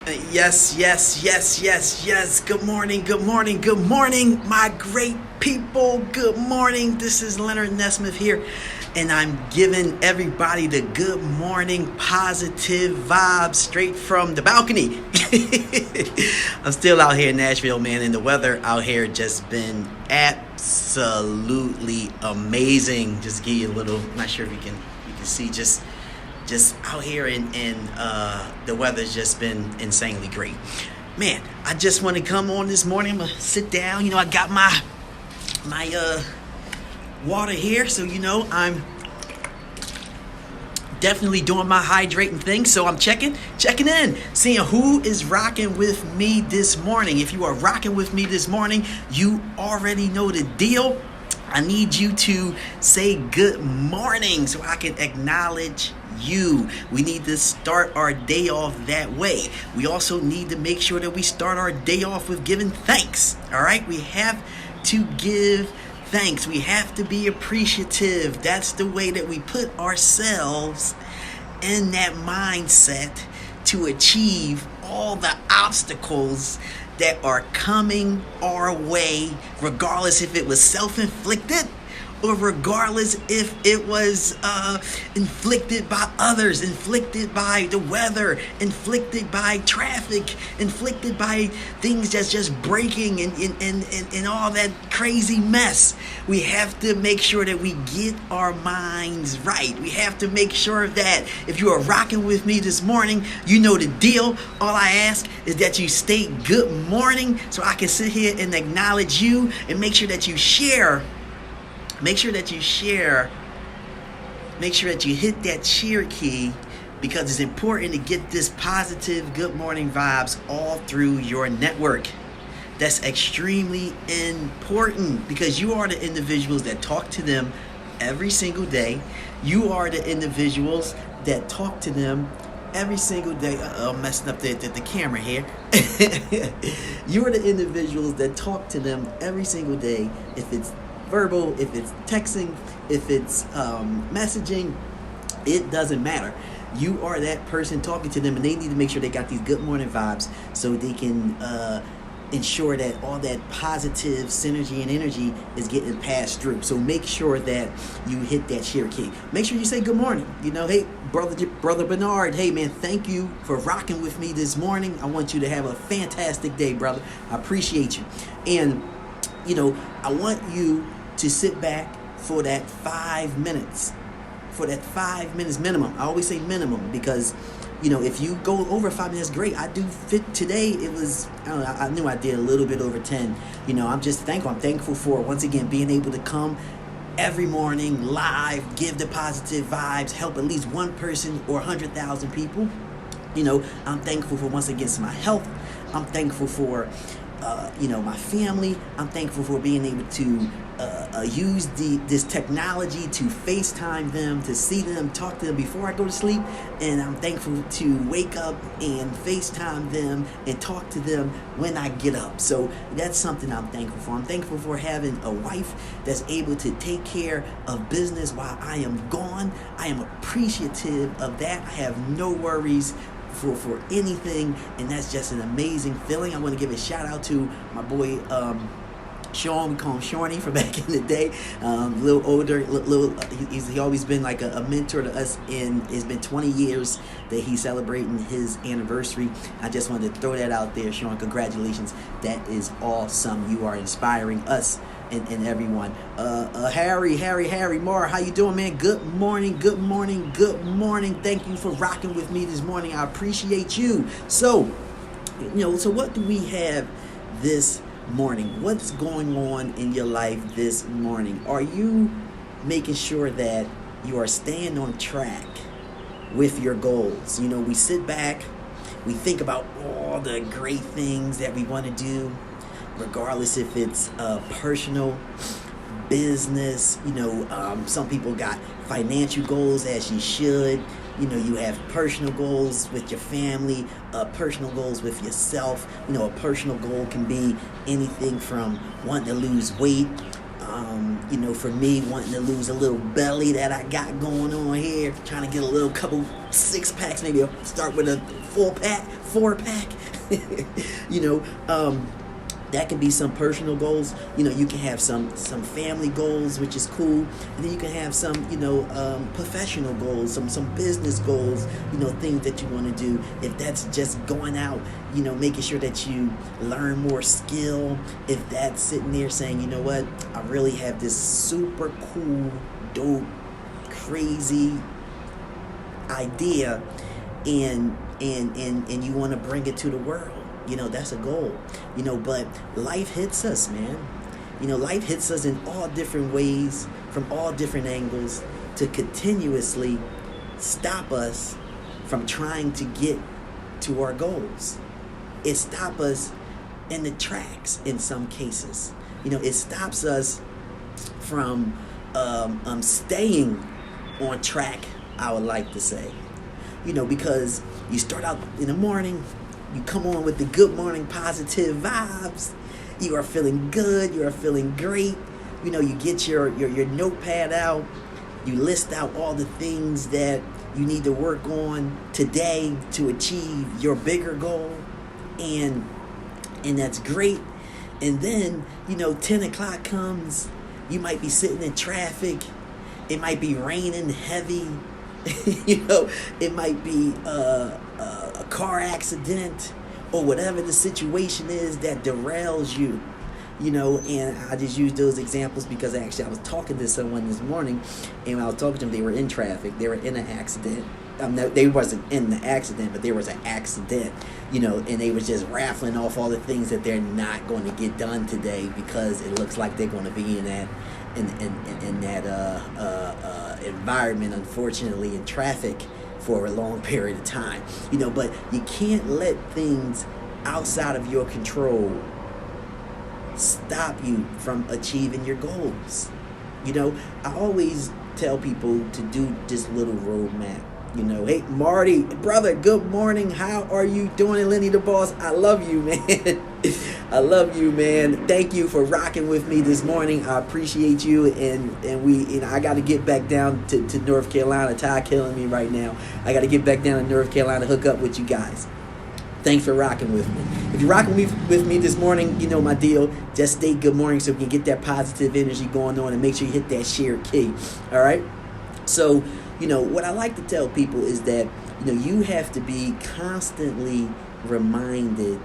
Yes. Good morning, my great people. Good morning. This is Leonard Nesmith here, and I'm giving everybody the good morning positive vibes straight from the balcony. I'm still out here in Nashville, man, and the weather out here just been absolutely amazing. Just give you a little, not sure if you can see just out here and the weather's just been insanely great. Man, I just want to come on this morning. I'm gonna sit down. I got my water here, so I'm definitely doing my hydrating thing. So I'm checking in, seeing who is rocking with me this morning. If you are rocking with me this morning, you already know the deal. I need you to say good morning so I can acknowledge you. We need to start our day off that way. We also need to make sure that we start our day off with giving thanks. All right? We have to give thanks. We have to be appreciative. That's the way that we put ourselves in that mindset to achieve all the obstacles that are coming our way, regardless if it was self-inflicted or regardless if it was inflicted by others, inflicted by the weather, inflicted by traffic, inflicted by things that's just breaking and all that crazy mess. We have to make sure that we get our minds right. We have to make sure that if you are rocking with me this morning, you know the deal. All I ask is that you state good morning so I can sit here and acknowledge you, and make sure that you share. Make sure that you hit that share key, because it's important to get this positive good morning vibes all through your network. That's extremely important, because you are the individuals that talk to them every single day. You are the individuals that talk to them every single day. I'm messing up the camera here. You are the individuals that talk to them every single day. If it's verbal, if it's texting, if it's messaging, it doesn't matter. You are that person talking to them, and they need to make sure they got these good morning vibes so they can ensure that all that positive synergy and energy is getting passed through. So make sure that you hit that share key. Make sure you say good morning. Hey, brother Bernard, hey man, thank you for rocking with me this morning. I want you to have a fantastic day, brother. I appreciate you. And I want you to sit back for that 5 minutes. For that 5 minutes minimum. I always say minimum because, if you go over 5 minutes, great. I do fit today. It was, I knew I did a little bit over 10. I'm just thankful. I'm thankful for, once again, being able to come every morning live, give the positive vibes, help at least one person or 100,000 people. I'm thankful for, once again, my health. I'm thankful for my family. I'm thankful for being able to use this technology to FaceTime them, to see them, talk to them before I go to sleep. And I'm thankful to wake up and FaceTime them and talk to them when I get up. So that's something I'm thankful for. I'm thankful for having a wife that's able to take care of business while I am gone. I am appreciative of that. I have no worries for anything, and that's just an amazing feeling. I want to give a shout out to my boy Sean. We call him Shawnee from back in the day. A little older, he's always been like a mentor to us, and it's been 20 years that he's celebrating his anniversary. I just wanted to throw that out there, Sean. Congratulations. That is awesome. You are inspiring us and everyone. Harry Moore, how you doing, man? Good morning. Thank you for rocking with me this morning. I appreciate you. So what do we have this morning? What's going on in your life this morning? Are you making sure that you are staying on track with your goals? We sit back, we think about all the great things that we want to do, regardless if it's personal, business. Some people got financial goals, as you should. You have personal goals with your family, personal goals with yourself. A personal goal can be anything from wanting to lose weight, For me, wanting to lose a little belly that I got going on here, trying to get a little couple 6-packs, maybe I'll start with a 4-pack. That can be some personal goals. You can have some family goals, which is cool, and then you can have some professional goals, some business goals, things that you want to do. If that's just going out, making sure that you learn more skill. If that's sitting there saying, you know what, I really have this super cool, dope, crazy idea, and you want to bring it to the world. That's a goal. But life hits us, man. Life hits us in all different ways, from all different angles, to continuously stop us from trying to get to our goals. It stops us in the tracks in some cases. It stops us from staying on track, I would like to say. Because you start out in the morning, you come on with the good morning positive vibes. You are feeling good. You are feeling great. You get your notepad out. You list out all the things that you need to work on today to achieve your bigger goal. And that's great. And then, 10 o'clock comes. You might be sitting in traffic. It might be raining heavy. It might be a car accident or whatever the situation is that derails you. And I just use those examples because actually I was talking to someone this morning, and when I was talking to them, they were in traffic, they were in an accident. They wasn't in the accident, but there was an accident, and they was just raffling off all the things that they're not going to get done today because it looks like they're going to be in that environment, unfortunately, in traffic for a long period of time. But you can't let things outside of your control stop you from achieving your goals. I always tell people to do this little roadmap. Hey, Marty, brother, good morning. How are you doing? Lenny the boss, I love you, man. I love you, man. Thank you for rocking with me this morning. I appreciate you. And I got to get back down to North Carolina. Ty killing me right now. I got to get back down to North Carolina, hook up with you guys. Thanks for rocking with me. If you're rocking with me this morning, you know my deal. Just stay good morning so we can get that positive energy going on, and make sure you hit that share key. All right? So, what I like to tell people is that, you have to be constantly reminded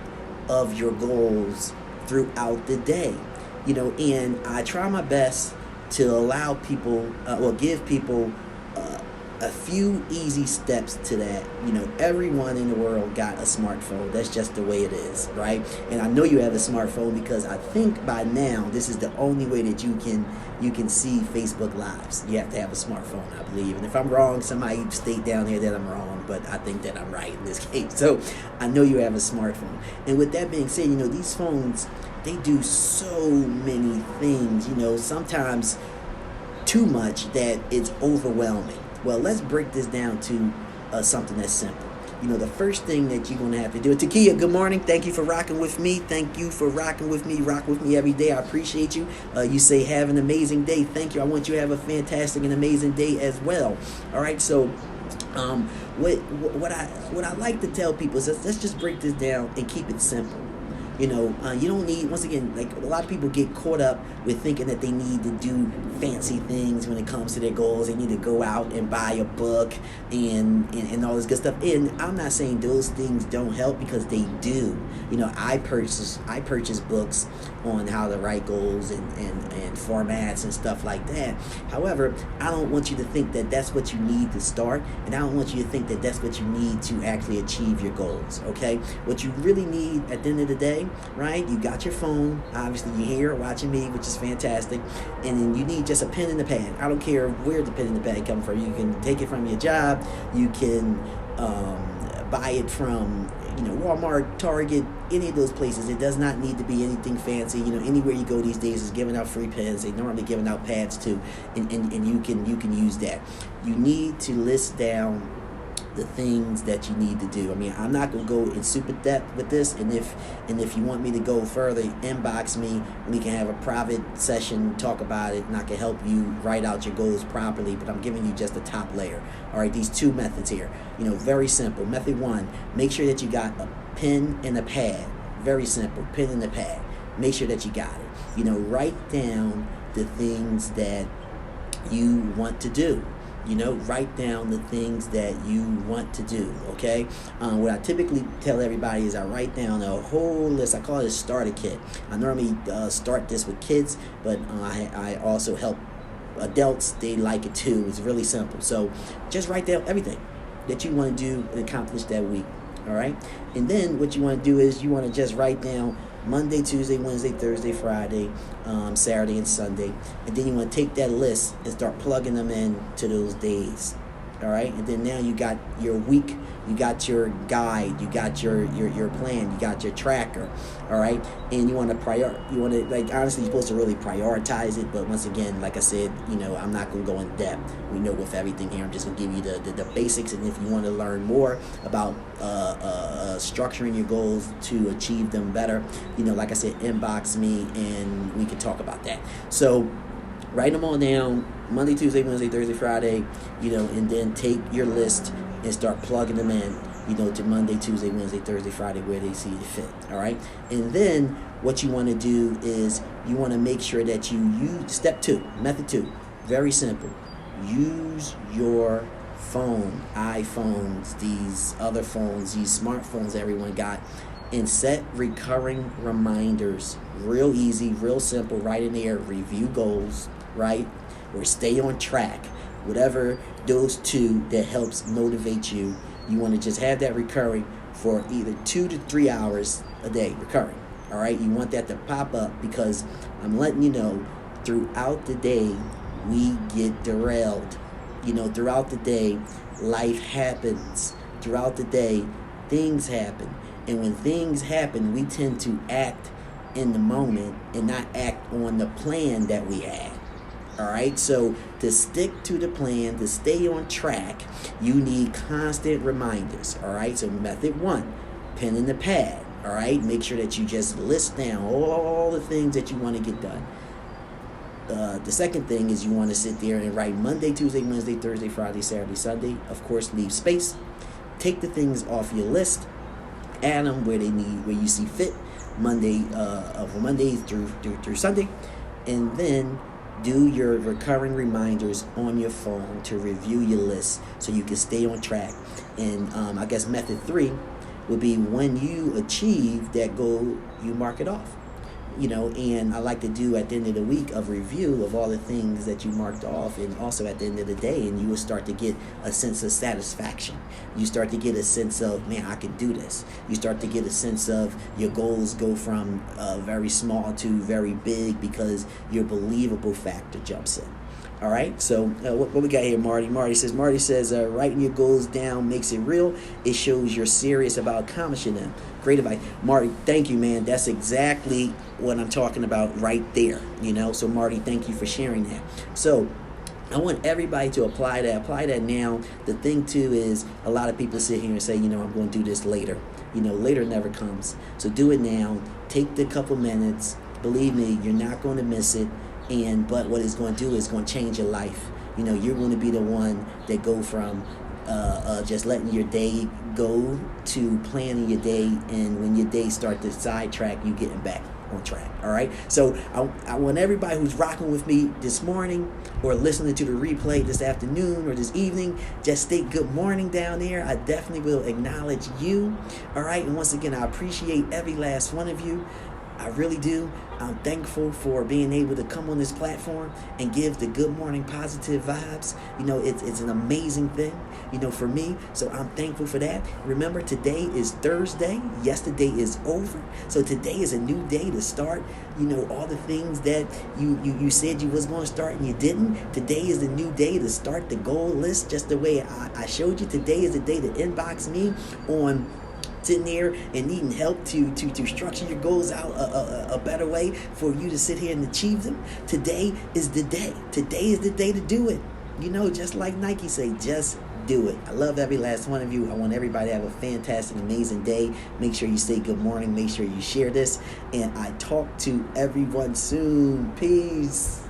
of your goals throughout the day. And I try my best to allow people, give people a few easy steps to that. Everyone in the world got a smartphone. That's just the way it is, right? And I know you have a smartphone because I think by now this is the only way that you can see Facebook Lives. You have to have a smartphone, I believe. And if I'm wrong, somebody state down there that I'm wrong, but I think that I'm right in this case. So I know you have a smartphone. And with that being said, these phones, they do so many things, sometimes too much that it's overwhelming. Well, let's break this down to something that's simple. The first thing that you're going to have to do. Takia, good morning. Thank you for rocking with me. Thank you for rocking with me. Rock with me every day. I appreciate you. You say have an amazing day. Thank you. I want you to have a fantastic and amazing day as well. All right. So what I like to tell people is let's just break this down and keep it simple. You don't need, once again, like a lot of people get caught up with thinking that they need to do fancy things when it comes to their goals. They need to go out and buy a book and all this good stuff. And I'm not saying those things don't help, because they do. I purchase books on how to write goals and formats and stuff like that. However, I don't want you to think that that's what you need to start, and I don't want you to think that that's what you need to actually achieve your goals, okay? What you really need at the end of the day, right? You got your phone, obviously you're here watching me, which is fantastic, and then you need just a pen and a pad. I don't care where the pen and the pad come from. You can take it from your job, you can buy it from Walmart, Target, any of those places. It does not need to be anything fancy. Anywhere you go these days is giving out free pens. They normally giving out pads too, and you can use that. You need to list down the things that you need to do. I mean, I'm not gonna go in super depth with this, and if you want me to go further, inbox me. We can have a private session, talk about it, and I can help you write out your goals properly. But I'm giving you just the top layer. All right, these two methods here. Very simple. Method one: make sure that you got a pen and a pad. Very simple. Pen and a pad. Make sure that you got it. Write down the things that you want to do. Write down the things that you want to do, okay? What I typically tell everybody is I write down a whole list. I call it a starter kit. I normally start this with kids, but I also help adults. They like it too. It's really simple. So just write down everything that you want to do and accomplish that week, all right? And then what you want to do is you want to just write down Monday, Tuesday, Wednesday, Thursday, Friday, Saturday, and Sunday. And then you want to take that list and start plugging them in to those days. All right? And then now you got your week, you got your guide, you got your plan, you got your tracker. All right? And you want to honestly, you're supposed to really prioritize it. But once again, like I said, I'm not going to go in depth. We know with everything here, I'm just going to give you the basics. And if you want to learn more about structuring your goals to achieve them better, like I said, inbox me and we can talk about that. So write them all down, Monday, Tuesday, Wednesday, Thursday, Friday, and then take your list and start plugging them in, to Monday, Tuesday, Wednesday, Thursday, Friday, where they see it fit, all right? And then what you want to do is you want to make sure that you use, step two, method two, very simple, use your phone, iPhones, these other phones, these smartphones everyone got, and set recurring reminders. Real easy, real simple, right in there. Review goals, right? Or stay on track. Whatever those two that helps motivate you. You want to just have that recurring for either 2 to 3 hours a day, recurring. All right? You want that to pop up because I'm letting you know throughout the day we get derailed. Throughout the day life happens. Throughout the day things happen. And when things happen, we tend to act in the moment and not act on the plan that we had. All right, so to stick to the plan, to stay on track, you need constant reminders. All right, so method one, pen and the pad. All right, make sure that you just list down all the things that you want to get done. The second thing is you want to sit there and write Monday, Tuesday, Wednesday, Thursday, Friday, Saturday, Sunday. Of course, leave space. Take the things off your list. Add them where you see fit. Monday through Sunday, and then do your recurring reminders on your phone to review your list so you can stay on track. And I guess method three would be when you achieve that goal, you mark it off. And I like to do at the end of the week a review of all the things that you marked off, and also at the end of the day, and you will start to get a sense of satisfaction. You start to get a sense of, man, I can do this. You start to get a sense of your goals go from very small to very big because your believable factor jumps in. All right, so what we got here, Marty? Marty says, writing your goals down makes it real. It shows you're serious about accomplishing them. Great advice. Marty, thank you, man. That's exactly what I'm talking about right there. So Marty, thank you for sharing that. So I want everybody to apply that now. The thing too is a lot of people sit here and say, I'm going to do this later. Later never comes. So do it now. Take the couple minutes. Believe me, you're not going to miss it. But what it's going to do is going to change your life. You're going to be the one that go from just letting your day go to planning your day, and when your day start to sidetrack, you getting back on track. All right, so I want everybody who's rocking with me this morning or listening to the replay this afternoon or this evening, just state good morning down there. I definitely will acknowledge you. All right, and once again, I appreciate every last one of you. I really do. I'm thankful for being able to come on this platform and give the good morning positive vibes. It's an amazing thing, for me. So I'm thankful for that. Remember, today is Thursday. Yesterday is over. So today is a new day to start, all the things that you said you was going to start and you didn't. Today is the new day to start the goal list just the way I showed you. Today is the day to inbox me on sitting there and needing help to structure your goals out a better way for you to sit here and achieve them. Today is the day. Today is the day to do it. Just like Nike say, just do it. I love every last one of you. I want everybody to have a fantastic, amazing day. Make sure you say good morning. Make sure you share this. And I talk to everyone soon. Peace.